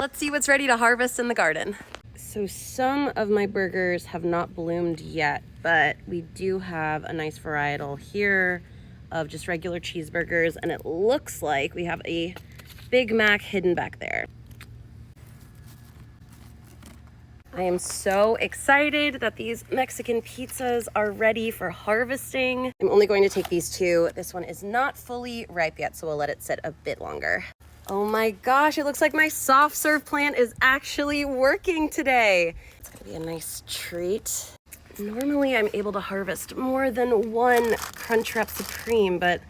Let's see what's ready to harvest in the garden. So some of my burgers have not bloomed yet, but we do have a nice varietal here of just regular cheeseburgers, and it looks like we have a Big Mac hidden back there. I am so excited that these Mexican pizzas are ready for harvesting. I'm only going to take these two. This one is not fully ripe yet, so we'll let it sit a bit longer. Oh my gosh, it looks like my soft serve plant is actually working today. It's gonna be a nice treat. Normally I'm able to harvest more than one Crunchwrap Supreme, but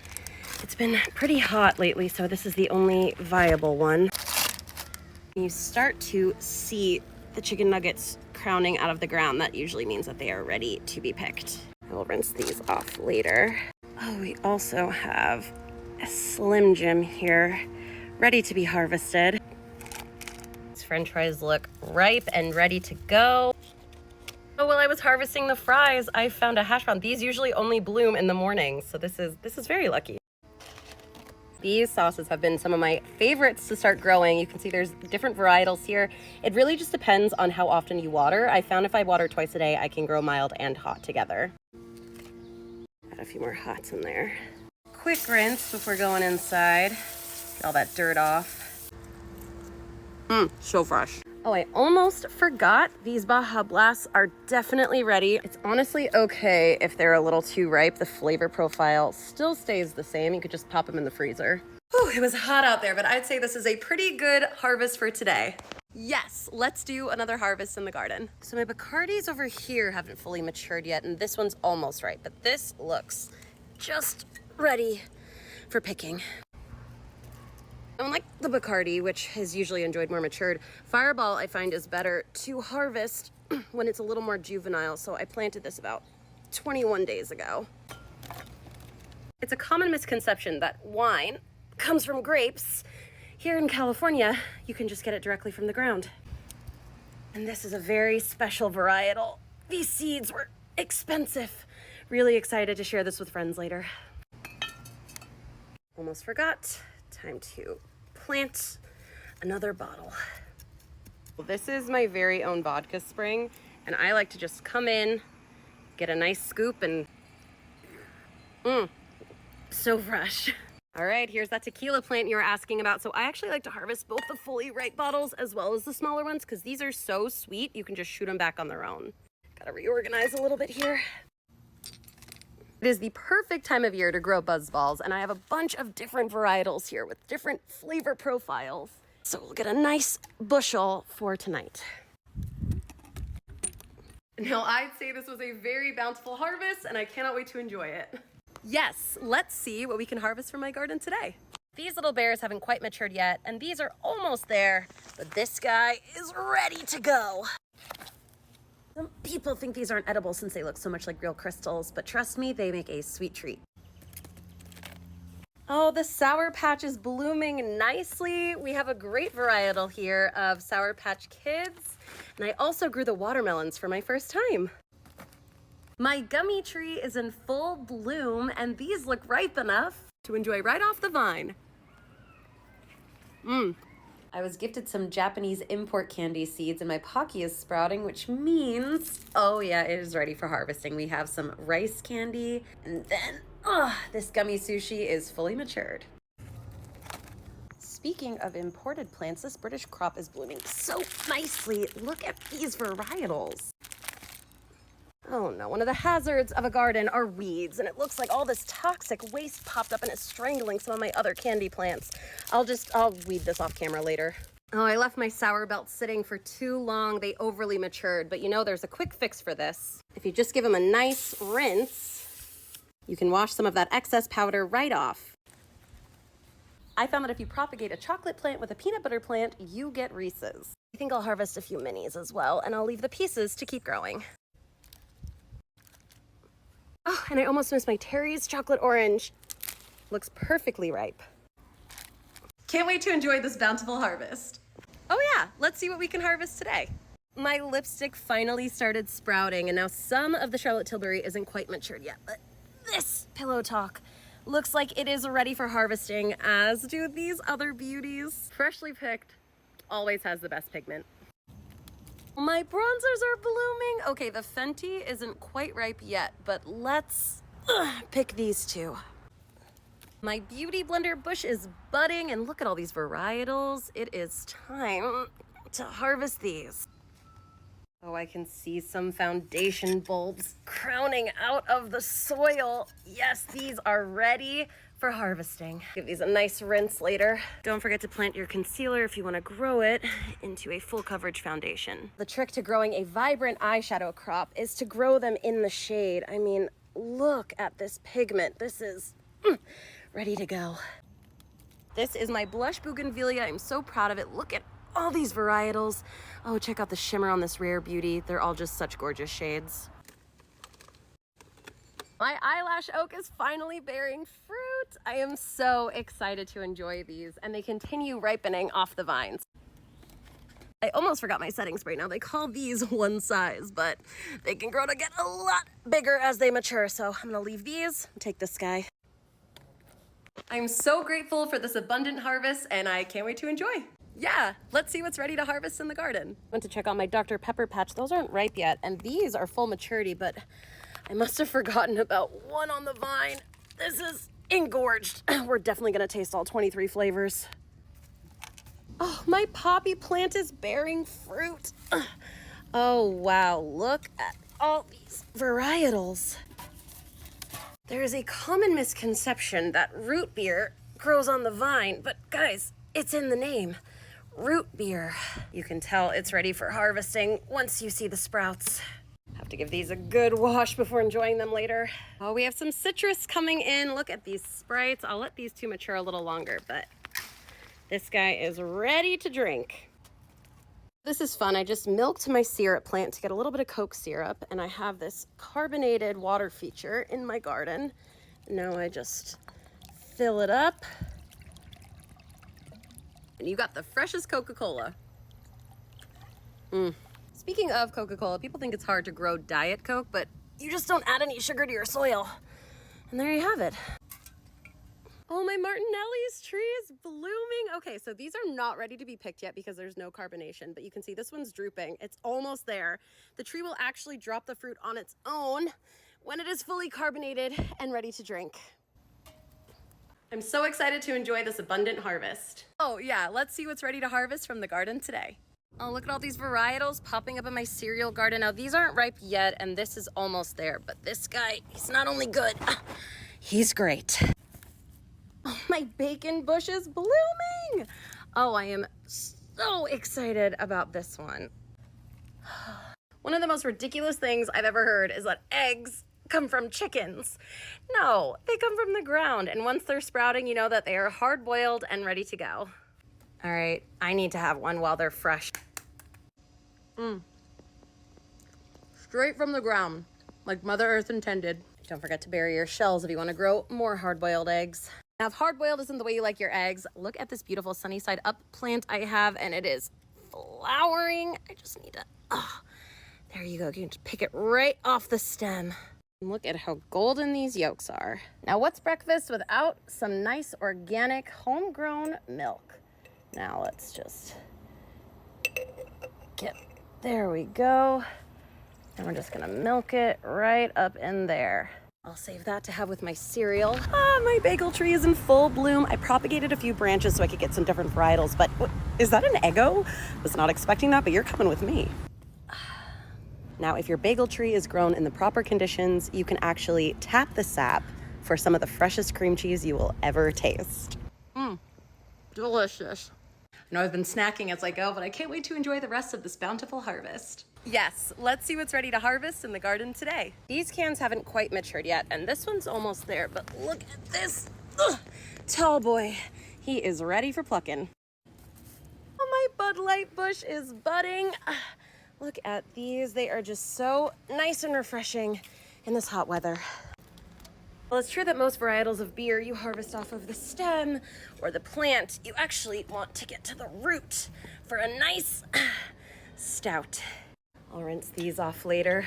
it's been pretty hot lately, so this is the only viable one. You start to see the chicken nuggets crowning out of the ground. That usually means that they are ready to be picked. I will rinse these off later. Oh, we also have a Slim Jim here, ready to be harvested. These French fries look ripe and ready to go. Oh, while I was harvesting the fries, I found a hash brown. These usually only bloom in the morning, so this is very lucky. These sauces have been some of my favorites to start growing. You can see there's different varietals here. It really just depends on how often you water. I found if I water twice a day, I can grow mild and hot together. Add a few more hots in there. Quick rinse before going inside. Get all that dirt off. So fresh. Oh, I almost forgot. These Baja Blasts are definitely ready. It's honestly okay if they're a little too ripe. The flavor profile still stays the same. You could just pop them in the freezer. Whew, it was hot out there, but I'd say this is a pretty good harvest for today. Yes, let's do another harvest in the garden. So my Bacardis over here haven't fully matured yet, and this one's almost ripe, but this looks just ready for picking. Unlike the Bacardi, which is usually enjoyed more matured, Fireball I find is better to harvest when it's a little more juvenile, so I planted this about 21 days ago. It's a common misconception that wine comes from grapes. Here in California, you can just get it directly from the ground. And this is a very special varietal. These seeds were expensive. Really excited to share this with friends later. Almost forgot. Time to plant another bottle. This is my very own vodka spring, and I like to just come in, get a nice scoop, and so fresh. All right, here's that tequila plant you were asking about. So I actually like to harvest both the fully ripe bottles as well as the smaller ones because these are so sweet, you can just shoot them back on their own. Gotta reorganize a little bit here. It is the perfect time of year to grow buzzballs, and I have a bunch of different varietals here with different flavor profiles. So we'll get a nice bushel for tonight. Now, I'd say this was a very bountiful harvest, and I cannot wait to enjoy it. Yes, let's see what we can harvest from my garden today. These little bears haven't quite matured yet, and these are almost there, but this guy is ready to go. Some people think these aren't edible since they look so much like real crystals, but trust me, they make a sweet treat. Oh, the Sour Patch is blooming nicely. We have a great varietal here of Sour Patch Kids, and I also grew the watermelons for my first time. My gummy tree is in full bloom, and these look ripe enough to enjoy right off the vine. I was gifted some Japanese import candy seeds, and my Pocky is sprouting, which means, oh yeah, it is ready for harvesting. We have some rice candy, and then, this gummy sushi is fully matured. Speaking of imported plants, this British crop is blooming so nicely. Look at these varietals. Oh no, one of the hazards of a garden are weeds, and it looks like all this toxic waste popped up and is strangling some of my other candy plants. I'll weed this off camera later. Oh, I left my sour belts sitting for too long. They overly matured, but you know, there's a quick fix for this. If you just give them a nice rinse, you can wash some of that excess powder right off. I found that if you propagate a chocolate plant with a peanut butter plant, you get Reese's. I think I'll harvest a few minis as well, and I'll leave the pieces to keep growing. Oh, and I almost missed my Terry's chocolate orange. Looks perfectly ripe. Can't wait to enjoy this bountiful harvest. Oh yeah, let's see what we can harvest today. My lipstick finally started sprouting, and now some of the Charlotte Tilbury isn't quite matured yet, but this Pillow Talk looks like it is ready for harvesting, as do these other beauties. Freshly picked always has the best pigment. My bronzers are blooming. Okay, the Fenty isn't quite ripe yet, but let's pick these two. My beauty blender bush is budding, and look at all these varietals. It is time to harvest these. Oh, I can see some foundation bulbs crowning out of the soil. Yes, these are ready for harvesting. Give these a nice rinse later. Don't forget to plant your concealer if you want to grow it into a full coverage foundation. The trick to growing a vibrant eyeshadow crop is to grow them in the shade. I mean, look at this pigment. This is ready to go. This is my blush bougainvillea. I'm so proud of it. Look at all these varietals. Oh, check out the shimmer on this rare beauty. They're all just such gorgeous shades. My eyelash oak is finally bearing fruit. I am so excited to enjoy these, and they continue ripening off the vines. I almost forgot my setting spray. Now they call these one size, but they can grow to get a lot bigger as they mature. So I'm gonna leave these and take this guy. I'm so grateful for this abundant harvest, and I can't wait to enjoy. Yeah, let's see what's ready to harvest in the garden. Went to check out my Dr. Pepper patch. Those aren't ripe yet, and these are full maturity, but I must have forgotten about one on the vine. This is engorged. We're definitely gonna taste all 23 flavors. Oh, my poppy plant is bearing fruit. Oh, wow, look at all these varietals. There is a common misconception that root beer grows on the vine, but guys, it's in the name. Root beer. You can tell it's ready for harvesting once you see the sprouts. Have to give these a good wash before enjoying them later. Oh, we have some citrus coming in. Look at these sprites. I'll let these two mature a little longer, but this guy is ready to drink. This is fun. I just milked my syrup plant to get a little bit of Coke syrup, and I have this carbonated water feature in my garden. Now I just fill it up. And you got the freshest Coca-Cola. Speaking of Coca-Cola, people think it's hard to grow Diet Coke, but you just don't add any sugar to your soil. And there you have it. Oh, my Martinelli's tree is blooming. Okay, so these are not ready to be picked yet because there's no carbonation, but you can see this one's drooping. It's almost there. The tree will actually drop the fruit on its own when it is fully carbonated and ready to drink. I'm so excited to enjoy this abundant harvest. Oh yeah, let's see what's ready to harvest from the garden today. Oh, look at all these varietals popping up in my cereal garden. Now these aren't ripe yet, and this is almost there, but this guy, he's not only good, he's great. Oh, my bacon bush is blooming. Oh, I am so excited about this one. One of the most ridiculous things I've ever heard is that eggs come from chickens. No, they come from the ground, and once they're sprouting, you know that they are hard-boiled and ready to go. All right, I need to have one while they're fresh. Straight from the ground, like Mother Earth intended. Don't forget to bury your shells if you want to grow more hard-boiled eggs. Now, if hard-boiled isn't the way you like your eggs, look at this beautiful sunny side up plant I have, and it is flowering. I just need to, there you go. You can just pick it right off the stem. Look at how golden these yolks are. Now, what's breakfast without some nice organic homegrown milk? Now, let's just there we go. And we're just gonna milk it right up in there. I'll save that to have with my cereal. My bagel tree is in full bloom. I propagated a few branches so I could get some different varietals, but is that an Eggo? Was not expecting that, but you're coming with me. Now, if your bagel tree is grown in the proper conditions, you can actually tap the sap for some of the freshest cream cheese you will ever taste. Delicious. I know I've been snacking as I go, but I can't wait to enjoy the rest of this bountiful harvest. Yes, let's see what's ready to harvest in the garden today. These cans haven't quite matured yet, and this one's almost there, but look at this tall boy. He is ready for plucking. Oh, my Bud Light bush is budding. Look at these. They are just so nice and refreshing in this hot weather. Well, it's true that most varietals of beer you harvest off of the stem or the plant. You actually want to get to the root for a nice stout. I'll rinse these off later.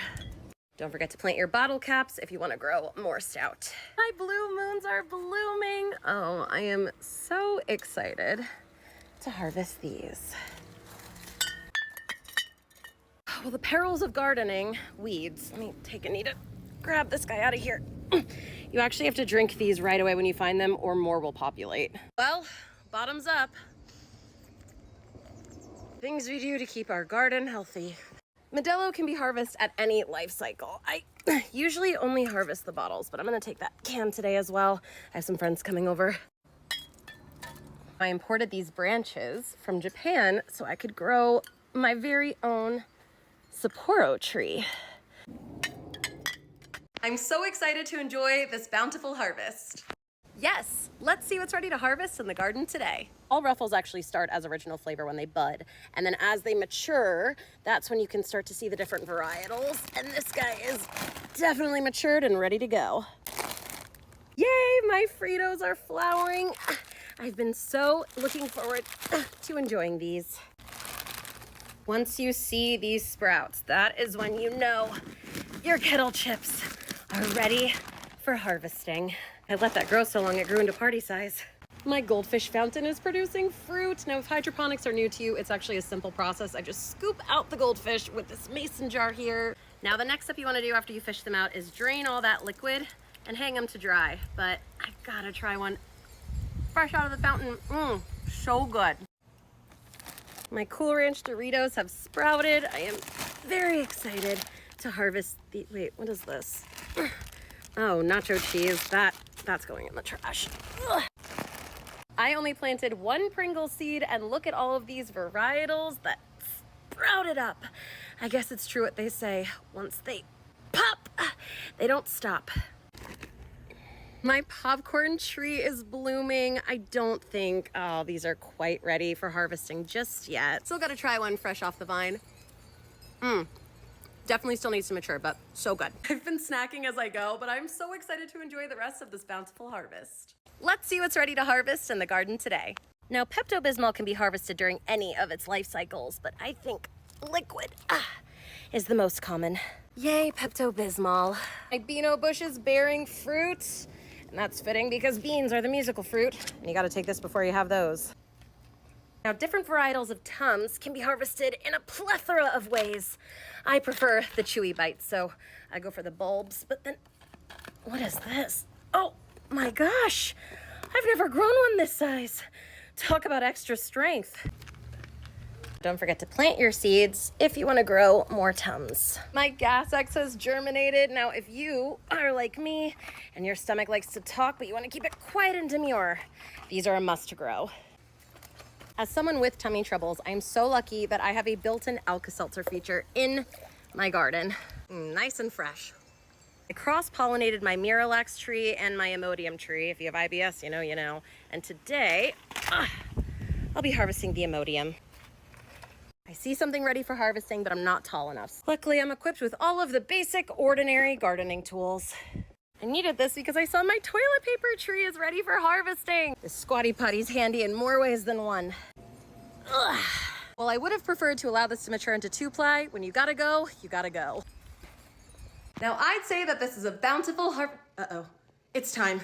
Don't forget to plant your bottle caps if you want to grow more stout. My blue moons are blooming. Oh, I am so excited to harvest these. Well, the perils of gardening, weeds. Let me take a need to grab this guy out of here. You actually have to drink these right away when you find them or more will populate. Well, bottoms up. Things we do to keep our garden healthy. Modelo can be harvested at any life cycle. I usually only harvest the bottles, but I'm gonna take that can today as well. I have some friends coming over. I imported these branches from Japan so I could grow my very own Sapporo tree. I'm so excited to enjoy this bountiful harvest. Yes, let's see what's ready to harvest in the garden today. All ruffles actually start as original flavor when they bud, and then as they mature, that's when you can start to see the different varietals, and this guy is definitely matured and ready to go. Yay, my Fritos are flowering. I've been so looking forward to enjoying these. Once you see these sprouts, that is when you know your kettle chips are ready for harvesting. I let that grow so long it grew into party size. My goldfish fountain is producing fruit. Now, if hydroponics are new to you, it's actually a simple process. I just scoop out the goldfish with this mason jar here. Now, the next step you want to do after you fish them out is drain all that liquid and hang them to dry. But I gotta try one fresh out of the fountain. So good. My Cool Ranch Doritos have sprouted. I am very excited to harvest the, wait, what is this? Oh, nacho cheese. That's going in the trash. Ugh. I only planted one Pringle seed and look at all of these varietals that sprouted up. I guess it's true what they say. Once they pop, they don't stop. My popcorn tree is blooming. I don't think, oh, these are quite ready for harvesting just yet. Still gotta try one fresh off the vine. Definitely still needs to mature, but so good. I've been snacking as I go, but I'm so excited to enjoy the rest of this bountiful harvest. Let's see what's ready to harvest in the garden today. Now, Pepto-Bismol can be harvested during any of its life cycles, but I think liquid is the most common. Yay, Pepto-Bismol. My Beano bush is bearing fruit, and that's fitting because beans are the musical fruit, and you gotta take this before you have those. Now, different varietals of Tums can be harvested in a plethora of ways. I prefer the chewy bites, so I go for the bulbs, but then, what is this? Oh my gosh, I've never grown one this size. Talk about extra strength. Don't forget to plant your seeds if you want to grow more Tums. My Gas X has germinated. Now, if you are like me and your stomach likes to talk, but you want to keep it quiet and demure, these are a must to grow. As someone with tummy troubles, I'm so lucky that I have a built-in Alka-Seltzer feature in my garden. Nice and fresh. I cross-pollinated my Miralax tree and my Imodium tree. If you have IBS, you know, you know. And today, I'll be harvesting the Imodium. I see something ready for harvesting, but I'm not tall enough. Luckily, I'm equipped with all of the basic, ordinary gardening tools. I needed this because I saw my toilet paper tree is ready for harvesting. This squatty potty's handy in more ways than one. Ugh. Well, I would have preferred to allow this to mature into 2-ply. When you gotta go, you gotta go. Now, I'd say that this is a bountiful it's time.